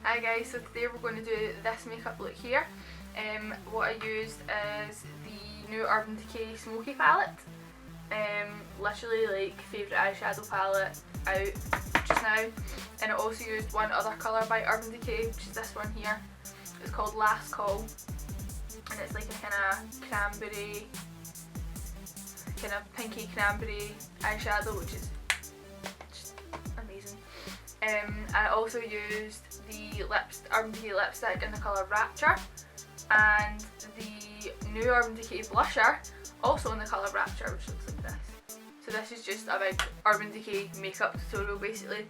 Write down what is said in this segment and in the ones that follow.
Hi guys, so today we're going to do this makeup look here. What I used is the new Urban Decay Smoky Palette. Literally like favourite eyeshadow palette out just now. And I also used one other colour by Urban Decay, which is this one here. It's called Last Call. And it's like a kind of cranberry, kind of pinky cranberry eyeshadow, which is just amazing. I also used the Urban Decay lipstick in the colour Rapture, and the new Urban Decay blusher also in the colour Rapture, which looks like this. So this is just a big Urban Decay makeup tutorial basically.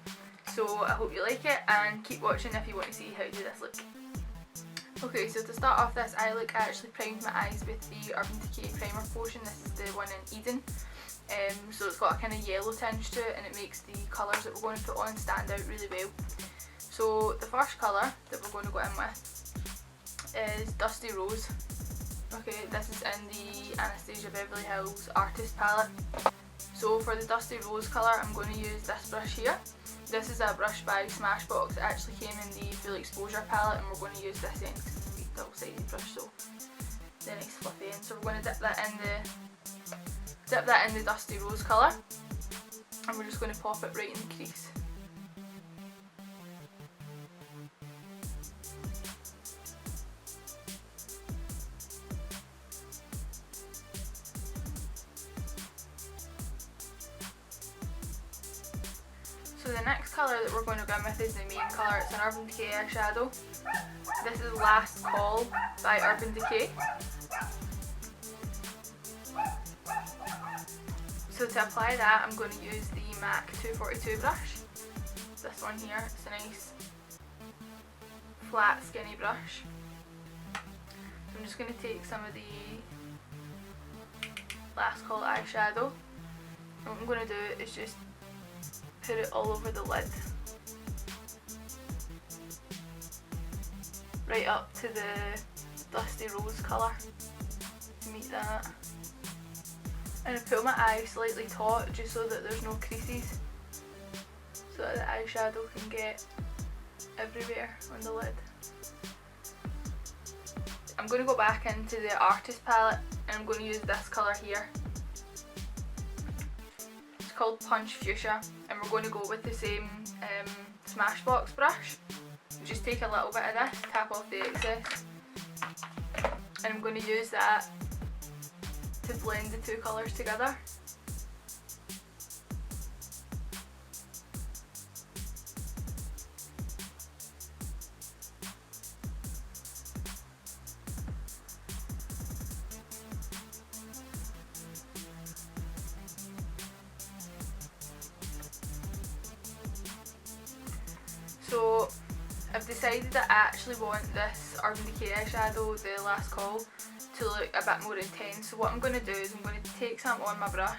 So I hope you like it and keep watching if you want to see how to do this look. Okay, so to start off this eye look, I actually primed my eyes with the Urban Decay primer potion. This is the one in Eden. So it's got a kind of yellow tinge to it, and it makes the colours that we're going to put on stand out really well. So the first colour that we're going to go in with is Dusty Rose. Okay, this is in the Anastasia Beverly Hills Artist Palette. So for the Dusty Rose colour, I'm going to use this brush here. This is a brush by Smashbox. It actually came in the Full Exposure palette, and we're going to use this end because it's a big double-sided brush, so the nice fluffy end. So we're going to dip that in the Dusty Rose colour, and we're just going to pop it right in the crease. So the next colour that we're going to go in with is the main colour. It's an Urban Decay eyeshadow. This is Last Call by Urban Decay. So to apply that, I'm going to use the MAC 242 brush. This one here. It's a nice flat skinny brush. So I'm just going to take some of the Last Call eyeshadow, and what I'm going to do is just put it all over the lid, right up to the Dusty Rose colour to meet that. And I pull my eye slightly taut just so that there's no creases, so that the eyeshadow can get everywhere on the lid. I'm going to go back into the Artist palette, and I'm going to use this colour here. It's called Punch Fuchsia, and we're going to go with the same Smashbox brush. Just take a little bit of this, tap off the excess, and I'm going to use that to blend the two colours together. So I've decided that I actually want this Urban Decay eyeshadow, the Last Call, to look a bit more intense. So what I'm going to do is I'm going to take some on my brush,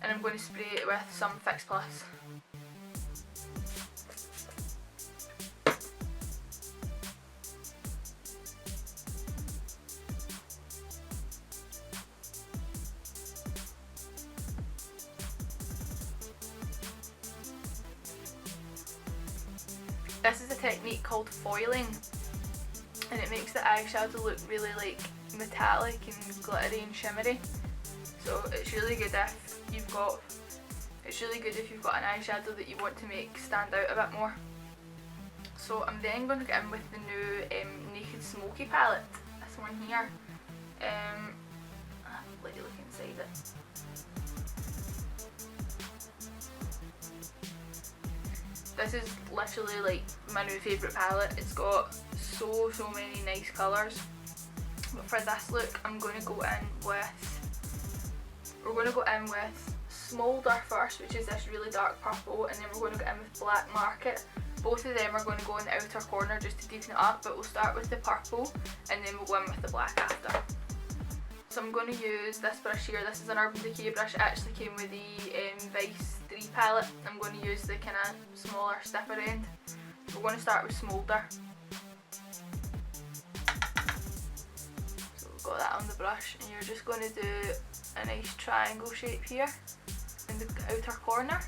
and I'm going to spray it with some Fix Plus. This is a technique called foiling, and it makes the eyeshadow look really like metallic and glittery and shimmery. So it's really good if you've got an eyeshadow that you want to make stand out a bit more. So I'm then going to get in with the new Naked Smokey Palette. This one here. I'll let you look inside it. This is literally like my new favourite palette. It's got so many nice colours. But for this look, we're going to go in with Smolder first, which is this really dark purple, and then we're going to go in with Black Market. Both of them are going to go in the outer corner just to deepen it up, but we'll start with the purple and then we'll go in with the black after. So I'm going to use this brush here. This is an Urban Decay brush. It actually came with the Vice 3 palette. I'm going to use the kind of smaller, stiffer end. We're going to start with Smolder. So we've got that on the brush, and you're just going to do a nice triangle shape here in the outer corner.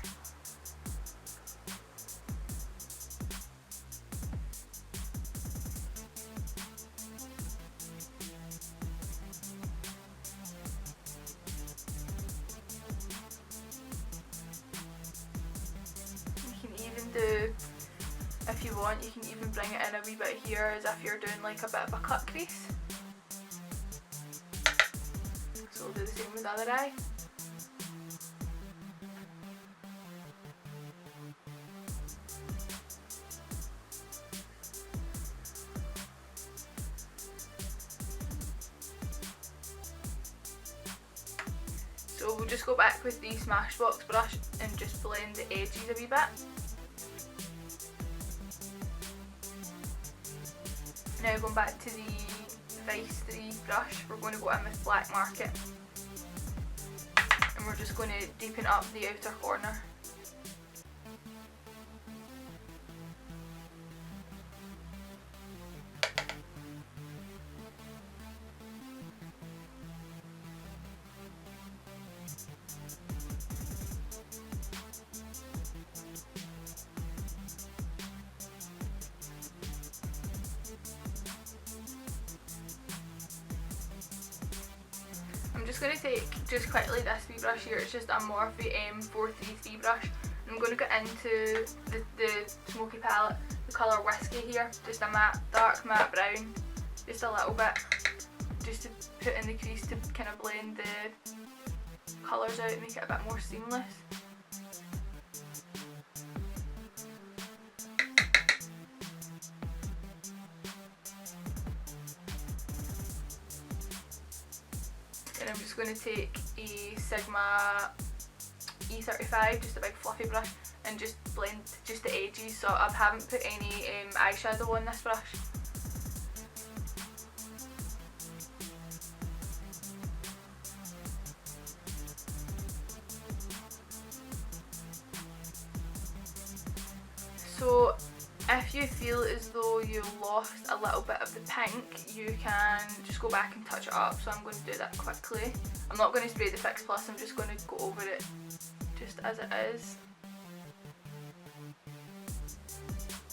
do, if you want, you can even bring it in a wee bit here as if you're doing like a bit of a cut crease. So we'll do the same with the other eye. So we'll just go back with the Smashbox brush and just blend the edges a wee bit. Now going back to the Vice 3 brush, we're going to go in with Black Market. And we're just going to deepen up the outer corner. I'm just going to take, just quickly, this wee brush here. It's just a Morphe M433 brush. I'm going to get into the Smoky palette, the colour Whiskey here, just a matte, dark matte brown, just a little bit, just to put in the crease to kind of blend the colours out and make it a bit more seamless. And I'm just going to take a Sigma E35, just a big fluffy brush, and just blend just the edges. So I haven't put any eyeshadow on this brush. So if you feel as though you lost a little bit of the pink, you can just go back and touch it up. So I'm going to do that quickly. I'm not going to spray the Fix Plus, I'm just going to go over it just as it is.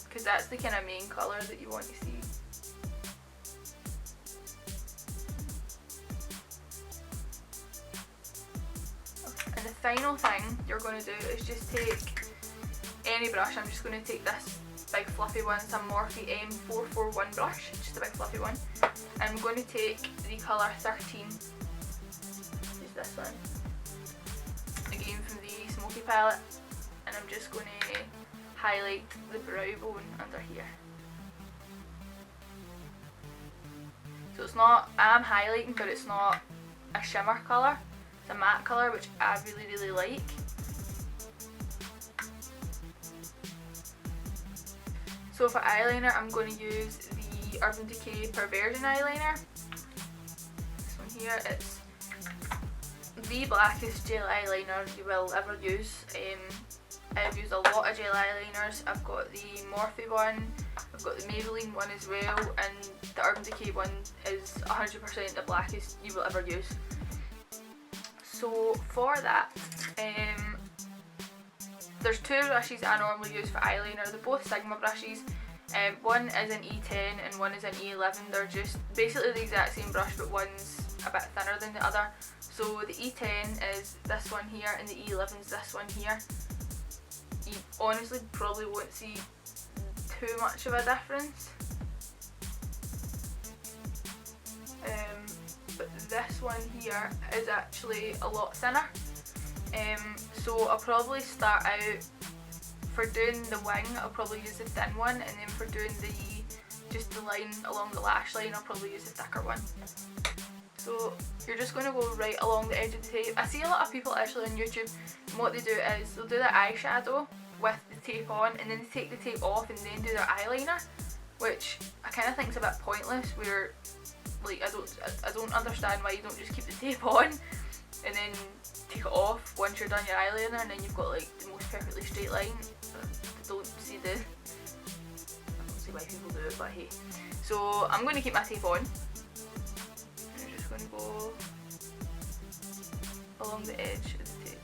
Because that's the kind of main colour that you want to see. Okay. And the final thing you're going to do is just take any brush. I'm just going to take this big fluffy one, some Morphe M441 brush, just a big fluffy one. And I'm going to take the colour 13, just this one, again from the Smoky palette, and I'm just going to highlight the brow bone under here. So it's not, I'm highlighting, but it's not a shimmer colour, it's a matte colour, which I really like. So for eyeliner, I'm going to use the Urban Decay Perversion eyeliner. This one here, it's the blackest gel eyeliner you will ever use. I've used a lot of gel eyeliners. I've got the Morphe one, I've got the Maybelline one as well, and the Urban Decay one is 100% the blackest you will ever use. So for that, there's two brushes I normally use for eyeliner. They're both Sigma brushes. One is an E10 and one is an E11. They're just basically the exact same brush, but one's a bit thinner than the other. So the E10 is this one here and the E11 is this one here. You honestly probably won't see too much of a difference. But this one here is actually a lot thinner. So I'll probably start out, for doing the wing, I'll probably use the thin one, and then for doing just the line along the lash line, I'll probably use the thicker one. So you're just going to go right along the edge of the tape. I see a lot of people actually on YouTube, and what they do is they'll do their eyeshadow with the tape on, and then they take the tape off and then do their eyeliner, which I kind of think is a bit pointless, where like I don't understand why you don't just keep the tape on and then take it off once you're done your eyeliner, and then you've got like the most perfectly straight line. I don't see why people do it, but hey. So I'm going to keep my tape on. I'm just going to go along the edge of the tape.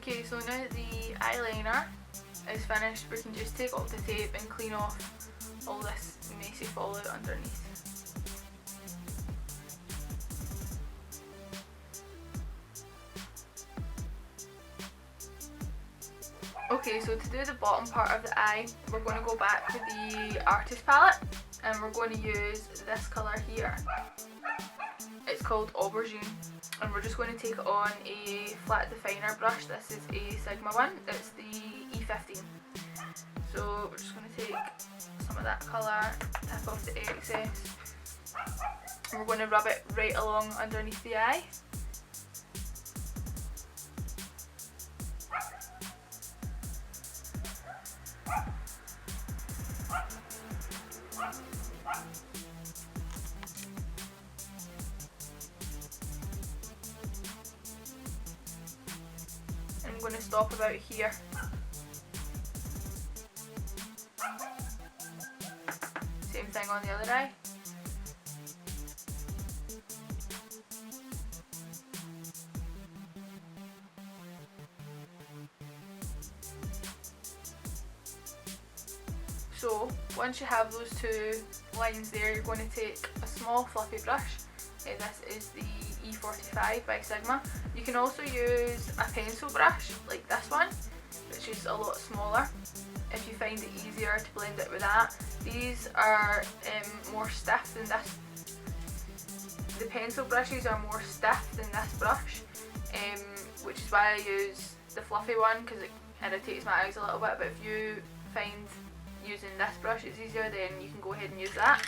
Okay, so now that the eyeliner is finished, we can just take off the tape and clean off all this messy fallout underneath. Okay, so to do the bottom part of the eye, we're going to go back to the artist palette and we're going to use this colour here. It's called Aubergine, and we're just going to take it on a flat definer brush. This is a Sigma one, it's the E15. So we're just going to take some of that colour, tap off the excess, and we're going to rub it right along underneath the eye. I'm going to stop about here. Same thing on the other eye. So once you have those two lines there, you're going to take a small fluffy brush. This is the E45 by Sigma. You can also use a pencil brush like this one, which is a lot smaller if you find it easier to blend it with that. These are more stiff than this. The pencil brushes are more stiff than this brush, which is why I use the fluffy one, because it irritates my eyes a little bit. But if you find using this brush is easier, then you can go ahead and use that.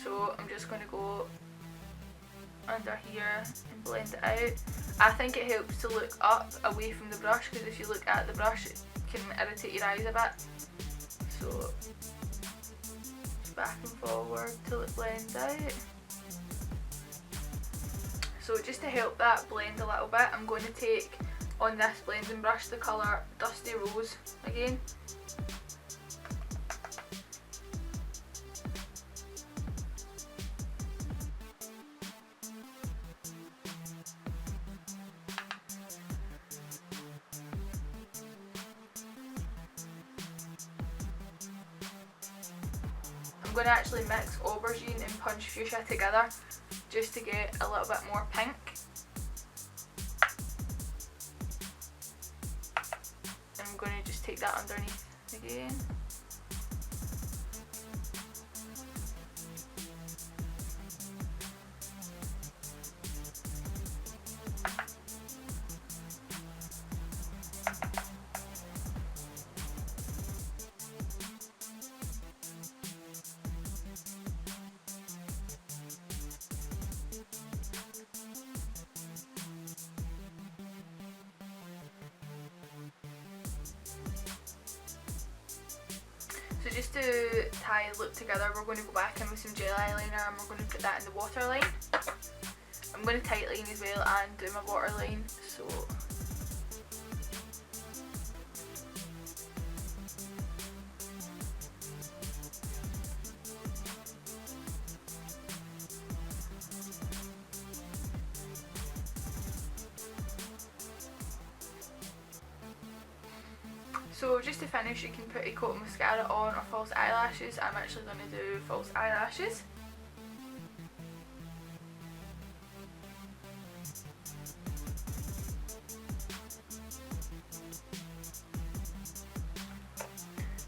So I'm just going to go under here and blend it out. I think it helps to look up away from the brush, because if you look at the brush it can irritate your eyes a bit. So back and forward till it blends out. So just to help that blend a little bit, I'm going to take on this blending brush the colour Dusty Rose again. I'm going to actually mix aubergine and punch fuchsia together just to get a little bit more pink. And I'm going to just take that underneath again. So just to tie the look together, we're going to go back in with some gel eyeliner and we're going to put that in the waterline. I'm going to tightline as well and do my waterline. So So just to finish, you can put a coat of mascara on or false eyelashes. I'm actually going to do false eyelashes.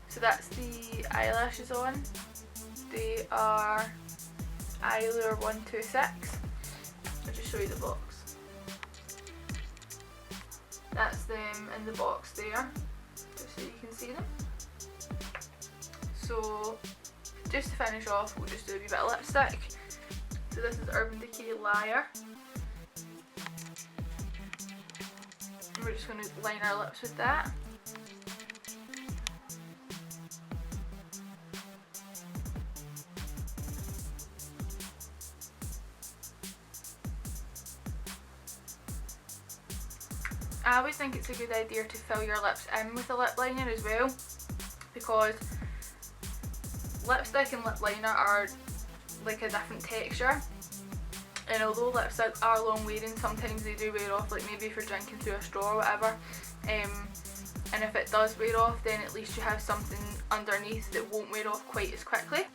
So that's the eyelashes on. They are Eyeliner 126. I'll just show you the box. That's them in the box there, just so you can see them. So just to finish off, we'll just do a wee bit of lipstick. So this is Urban Decay Liar. And we're just going to line our lips with that. I always think it's a good idea to fill your lips in with a lip liner as well, because lipstick and lip liner are like a different texture. And although lipsticks are long wearing, sometimes they do wear off, like maybe if you're drinking through a straw or whatever. And if it does wear off, then at least you have something underneath that won't wear off quite as quickly.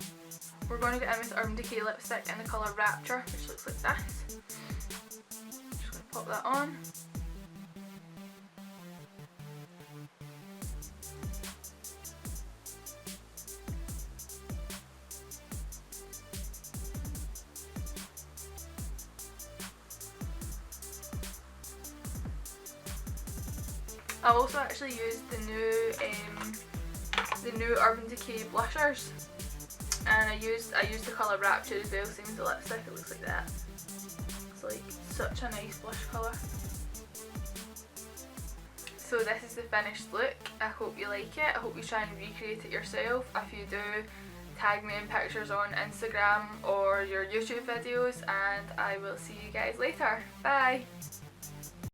We're going to get in with Urban Decay lipstick in the colour Rapture, which looks like this. Just going to pop that on. I've also actually used the new Urban Decay blushers, and I used the colour Rapture as well, same as the lipstick. It looks like that. It's like such a nice blush colour. So this is the finished look. I hope you like it. I hope you try and recreate it yourself. If you do, tag me in pictures on Instagram or your YouTube videos, and I will see you guys later. Bye!